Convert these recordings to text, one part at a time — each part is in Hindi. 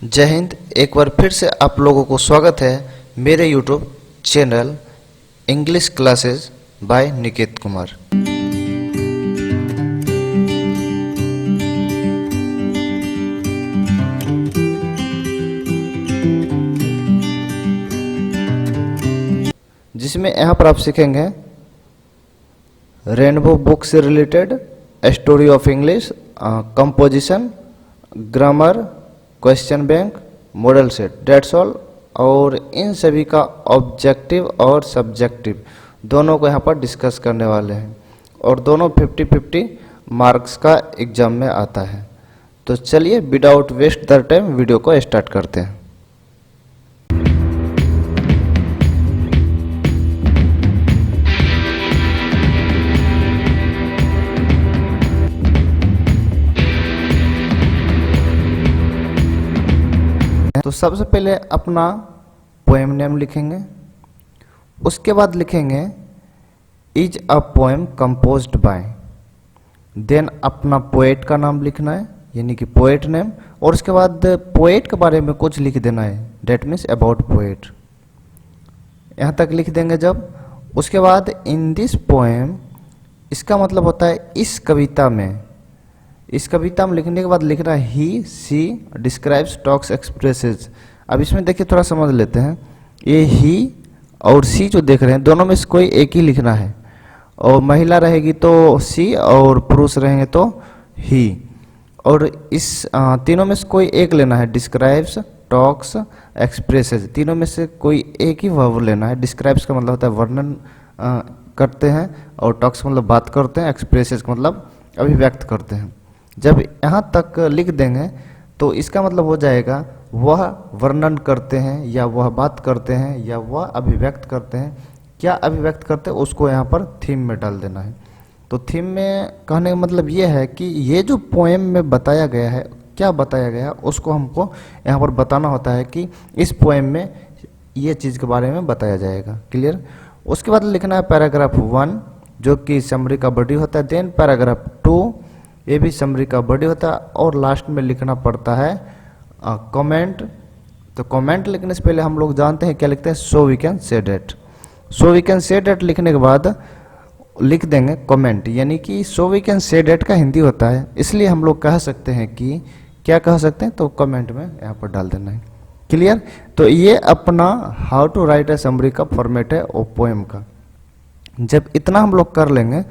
जय हिंद। एक बार फिर से आप लोगों को स्वागत है मेरे YouTube channel English classes by Niket Kumar. जिसमें यहाँ पर आप सीखेंगे रेनबो बुक से related story of English, composition, grammar, question bank, model set, that's all. और इन सभी का ऑब्जेक्टिव और सब्जेक्टिव दोनों को यहाँ पर डिस्कस करने वाले हैं और दोनों 50-50 मार्क्स का एग्जाम में आता है। तो चलिए without waste the time video को स्टार्ट करते हैं। तो सबसे पहले अपना पोएम नेम लिखेंगे, उसके बाद लिखेंगे is a poem composed by, then अपना पोएट का नाम लिखना है यानी कि पोएट नेम, और उसके बाद पोएट के बारे में कुछ लिख देना है, डेट मीन्स अबाउट पोएट। यहाँ तक लिख देंगे जब, उसके बाद इन दिस पोएम, इसका मतलब होता है इस कविता में। इस कविता में लिखने के बाद लिखना है ही, सी, डिस्क्राइब्स, टॉक्स, एक्सप्रेसेस। अब इसमें देखिए थोड़ा समझ लेते हैं। ये ही और सी जो देख रहे हैं दोनों में से कोई एक ही लिखना है, और महिला रहेगी तो सी और पुरुष रहेंगे तो ही। और इस तीनों में से कोई एक लेना है, डिस्क्राइब्स, टॉक्स, एक्सप्रेसेस। तीनों में से कोई एक ही वर्ब लेना है। डिस्क्राइब्स का मतलब होता है वर्णन करते हैं, और टॉक्स का मतलब बात करते हैं, एक्सप्रेसेस का मतलब अभिव्यक्त करते हैं। जब यहाँ तक लिख देंगे तो इसका मतलब हो जाएगा वह वर्णन करते हैं, या वह बात करते हैं, या वह अभिव्यक्त करते हैं। क्या अभिव्यक्त करते हैं उसको यहाँ पर थीम में डाल देना है। तो थीम में कहने का मतलब ये है कि ये जो पोएम में बताया गया है, क्या बताया गया है उसको हमको यहाँ पर बताना होता है कि इस पोएम में ये चीज़ के बारे में बताया जाएगा। क्लियर। उसके बाद लिखना है पैराग्राफ 1 जो कि समरी का बॉडी होता है, देन पैराग्राफ 2 ये भी समरी का बॉडी होता है, और लास्ट में लिखना पड़ता है कमेंट। तो कमेंट लिखने से पहले हम लोग जानते हैं क्या लिखते हैं, so we can say that. So we can say that लिखने के बाद लिख देंगे कमेंट, यानी कि so we can say that का हिंदी होता है, इसलिए हम लोग कह सकते हैं कि क्या कह सकते हैं, तो कमेंट में यहाँ पर डाल देना है। क्लियर। तो ये अपना how to write a summary का फॉर्मेट है और पोएम का। जब इतना हम लोग कर लेंगे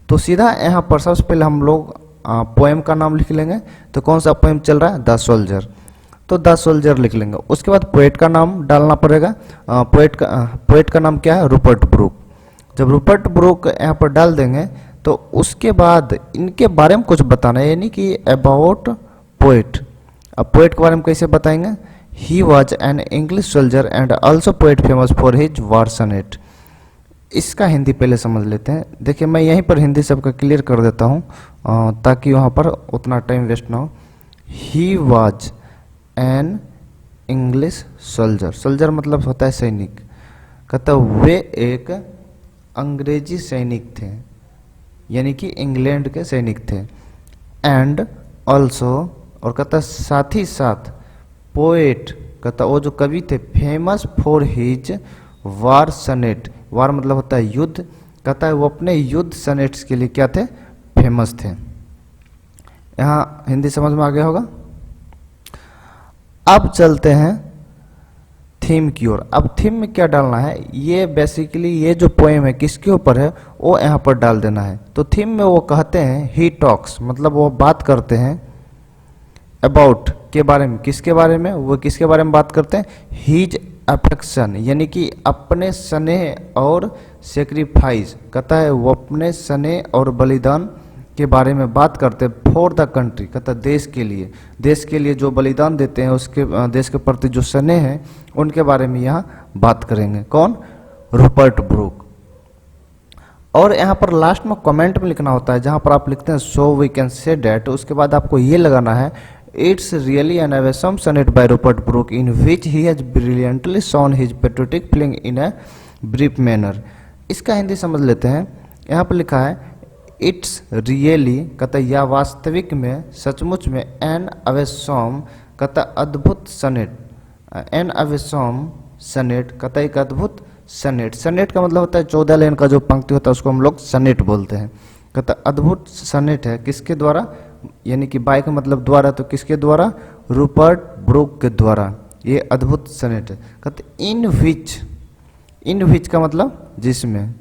तो सीधा यहाँ पर सबसे पहले हम लोग पोएम का नाम लिख लेंगे। तो कौन सा पोएम चल रहा है, द सोल्जर, तो द सोल्जर लिख लेंगे। उसके बाद पोएट का नाम डालना पड़ेगा। पोएट का नाम क्या है, रूपर्ट ब्रूक। जब रूपर्ट ब्रूक यहाँ पर डाल देंगे तो उसके बाद इनके बारे में कुछ बताना है, यानी कि अबाउट पोएट। अब पोएट के बारे में कैसे बताएंगे, he was an English soldier and also poet famous for his war sonnet. इसका हिंदी पहले समझ लेते हैं। देखिए मैं यहीं पर हिंदी सबका क्लियर कर देता हूँ ताकि वहाँ पर उतना टाइम वेस्ट ना हो। ही was an English soldier, soldier मतलब होता है सैनिक। कहता वे एक अंग्रेजी सैनिक थे, यानी कि इंग्लैंड के सैनिक थे। एंड ऑल्सो, और कहता साथ ही साथ, पोएट, कहता वो जो कवि थे, फेमस फॉर हिज वार सनेट। वार मतलब होता है युद्ध। कहता है वो अपने युद्ध सनेट्स के लिए क्या थे, फेमस थे। यहाँ हिंदी समझ में आ गया होगा। अब चलते हैं थीम की ओर। अब थीम में क्या डालना है, ये बेसिकली ये जो पोएम है किसके ऊपर है वो यहाँ पर डाल देना है। तो थीम में वो कहते हैं ही टॉक्स, मतलब वो बात करते हैं अबाउट के बारे में। किसके बारे में, वो किसके बारे में बात करते हैं, हीज अफेक्शन, यानी कि अपने स्नेह और सेक्रीफाइस। कहता है वो अपने स्नेह और बलिदान के बारे में बात करते फॉर द कंट्री। कहता है देश के लिए जो बलिदान देते हैं, उसके देश के प्रति जो स्नेह है उनके बारे में यहाँ बात करेंगे। कौन, रूपर्ट ब्रूक। और यहाँ पर लास्ट में कमेंट में लिखना होता है, जहाँ पर आप लिखते हैं so we can say that, उसके बाद आपको ये लगाना है it's really an awesome sonnet by Rupert Brooke in which he has brilliantly shown his patriotic feeling in a brief manner। इसका हिंदी समझ लेते हैं। यहाँ पर लिखा है इट्स रियली, कहता है यह वास्तविक में, सचमुच में, एन awesome कहता अद्भुत सनेट, एन अवेसम सनेट, कहता एक अद्भुत सनेट। सनेट का मतलब होता है 14 लाइन का जो पंक्ति होता है उसको हम लोग सनेट बोलते हैं। कहता अद्भुत सनेट है, किसके द्वारा, यानी कि बाय का मतलब द्वारा, तो किसके द्वारा, रूपर्ट ब्रूक के द्वारा ये अद्भुत सनेट है। कहते इन विच का मतलब जिसमें,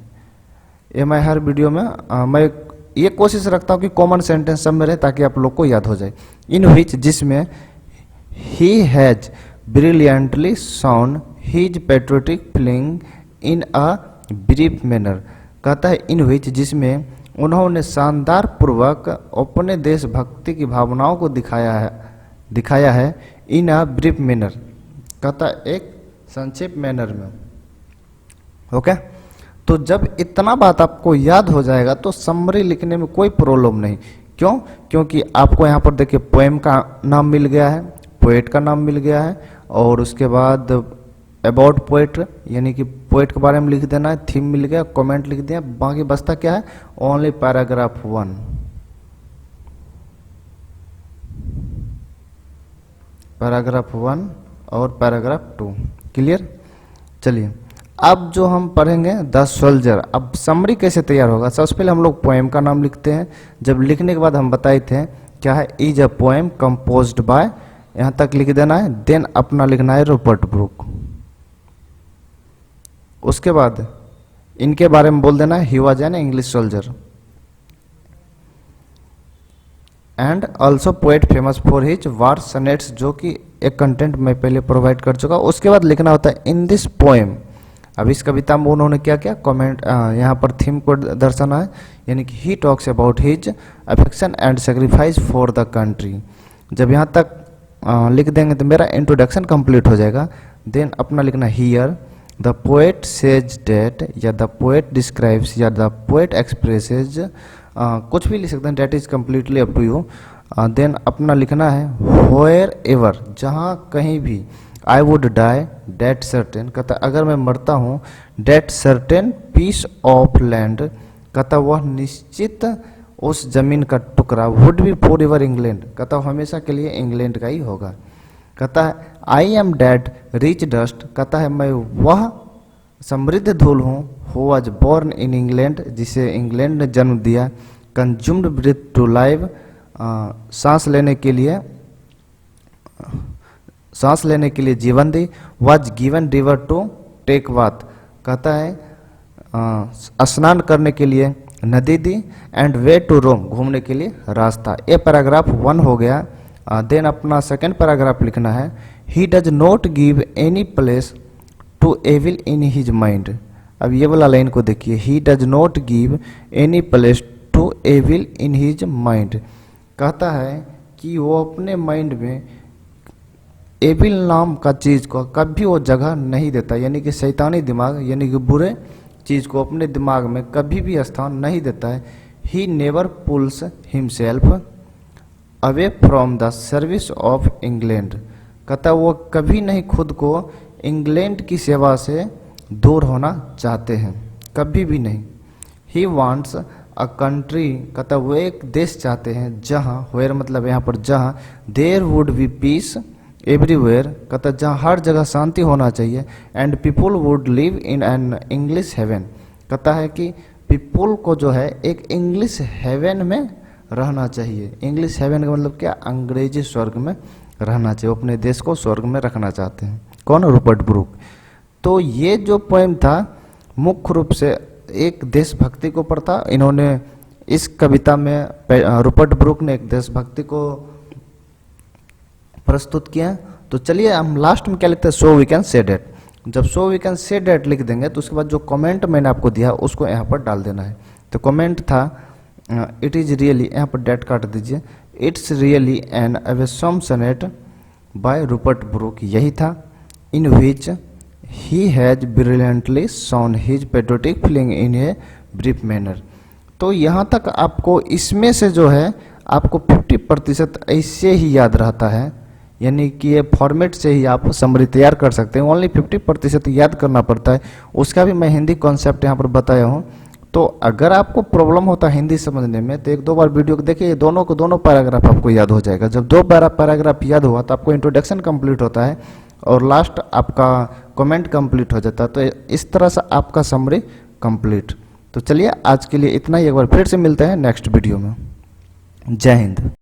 ये मैं हर वीडियो में मैं ये कोशिश रखता हूँ कि कॉमन सेंटेंस सब में रहे ताकि आप लोग को याद हो जाए। इन विच जिसमें ही has brilliantly sound his patriotic feeling in a brief manner. कहता है इन विच जिसमें उन्होंने शानदार पूर्वक अपने देशभक्ति की भावनाओं को दिखाया है इन अ ब्रीफ मैनर, कहता एक संक्षिप्त मैनर में। ओके, तो जब इतना बात आपको याद हो जाएगा तो समरी लिखने में कोई प्रॉब्लम नहीं। क्यों? क्योंकि आपको यहाँ पर देखिए पोएम का नाम मिल गया है, पोएट का नाम मिल गया है, और उसके बाद अबाउट पोएट यानी कि पोएट के बारे में लिख देना है, थीम मिल गया, कमेंट लिख दिया, बाकी बचता क्या है, ओनली पैराग्राफ 1। पैराग्राफ 1 और पैराग्राफ 2 क्लियर। चलिए अब जो हम पढ़ेंगे द सोल्जर। अब समरी कैसे तैयार होगा, सबसे पहले हम लोग पोएम का नाम लिखते हैं। जब लिखने के बाद हम बताए थे क्या है, is a poem composed bye, यहाँ तक लिख देना है। देन अपना लिखना है रूपर्ट ब्रूक। उसके बाद इनके बारे में बोल देना है, he was an English soldier and also poet famous for his war sonnets, जो कि एक कंटेंट मैं पहले प्रोवाइड कर चुका। उसके बाद लिखना होता है इन दिस पोएम। अब इस कविता में उन्होंने क्या क्या कमेंट, यहाँ पर थीम को दर्शाना है, यानी कि he talks about his affection and sacrifice for the country. जब यहाँ तक लिख देंगे तो मेरा इंट्रोडक्शन कंप्लीट हो जाएगा। देन अपना लिखना here the poet says that, या द पोएट डिस्क्राइब्स, या द पोएट एक्सप्रेसेज, कुछ भी लिख सकते हैं, that is completely up to you. Then अपना लिखना है व्हेयर एवर, जहाँ कहीं भी, I would die that certain, कहता अगर मैं मरता हूँ, that certain piece of land, कहता वह निश्चित उस जमीन का टुकड़ा, would be for ever England, कहता हमेशा के लिए इंग्लैंड का ही होगा। कहता है I am dead rich dust, कहता है मैं वह समृद्ध धूल हूँ, who was born in England, जिसे इंग्लैंड ने जन्म दिया। कंज्यूम्ड ब्रीथ टू लाइव, सांस लेने के लिए जीवन दी। Was given river to take bath, कहता है स्नान करने के लिए नदी दी। एंड वे टू रोम, घूमने के लिए रास्ता। ये पैराग्राफ 1 हो गया। देन अपना सेकेंड पैराग्राफ लिखना है he does not give any place to evil in his mind. अब ये वाला लाइन को देखिए, he does not give any place to evil in his mind, कहता है कि वो अपने माइंड में एविल नाम का चीज़ को कभी वो जगह नहीं देता, यानी कि शैतानी दिमाग, यानी कि बुरे चीज़ को अपने दिमाग में कभी भी स्थान नहीं देता है। He never pulls himself away from the service of England, कहता वो कभी नहीं खुद को इंग्लैंड की सेवा से दूर होना चाहते हैं, कभी भी नहीं। ही वांट्स अ कंट्री, कहता वो एक देश चाहते हैं जहाँ, वेयर मतलब यहाँ पर जहाँ, there would be peace everywhere, कहता जहाँ हर जगह शांति होना चाहिए। And people would live in an English heaven, कहता है कि पीपुल को जो है एक इंग्लिश हेवन में रहना चाहिए। इंग्लिश हेवन का मतलब क्या, अंग्रेजी स्वर्ग में रहना चाहिए। वो अपने देश को स्वर्ग में रखना चाहते हैं। कौन? Rupert Brooke. तो ये जो पोएम था मुख्य रूप से एक देशभक्ति के ऊपर था। इन्होंने इस कविता में रूपर्ट ब्रूक ने एक देशभक्ति को प्रस्तुत किया। तो चलिए हम लास्ट में क्या लिखते हैं, so we can say that. जब so we can say that लिख देंगे तो उसके बाद जो कमेंट मैंने आपको दिया उसको यहाँ पर डाल देना है। तो कमेंट था इट इज़ रियली, यहाँ पर डेट काट दीजिए, it's really an awesome sonnet by Rupert Brooke, यही था। In which he has brilliantly shown his patriotic feeling in a brief manner. तो यहाँ तक आपको इसमें से जो है आपको 50% ऐसे ही याद रहता है, यानी कि ये फॉर्मेट से ही आप समरी तैयार कर सकते हैं। ओनली 50% याद करना पड़ता है। उसका भी मैं हिंदी कॉन्सेप्ट यहाँ पर बताया हूँ। तो अगर आपको प्रॉब्लम होता है हिंदी समझने में तो एक दो बार वीडियो को देखिए, दोनों को दोनों पैराग्राफ आपको याद हो जाएगा। जब दो पैराग्राफ याद हुआ तो आपको इंट्रोडक्शन कंप्लीट होता है और लास्ट आपका कमेंट कंप्लीट हो जाता है। तो इस तरह से आपका समरी कंप्लीट। तो चलिए आज के लिए इतना ही, एक बार फिर से मिलते हैं नेक्स्ट वीडियो में। जय हिंद।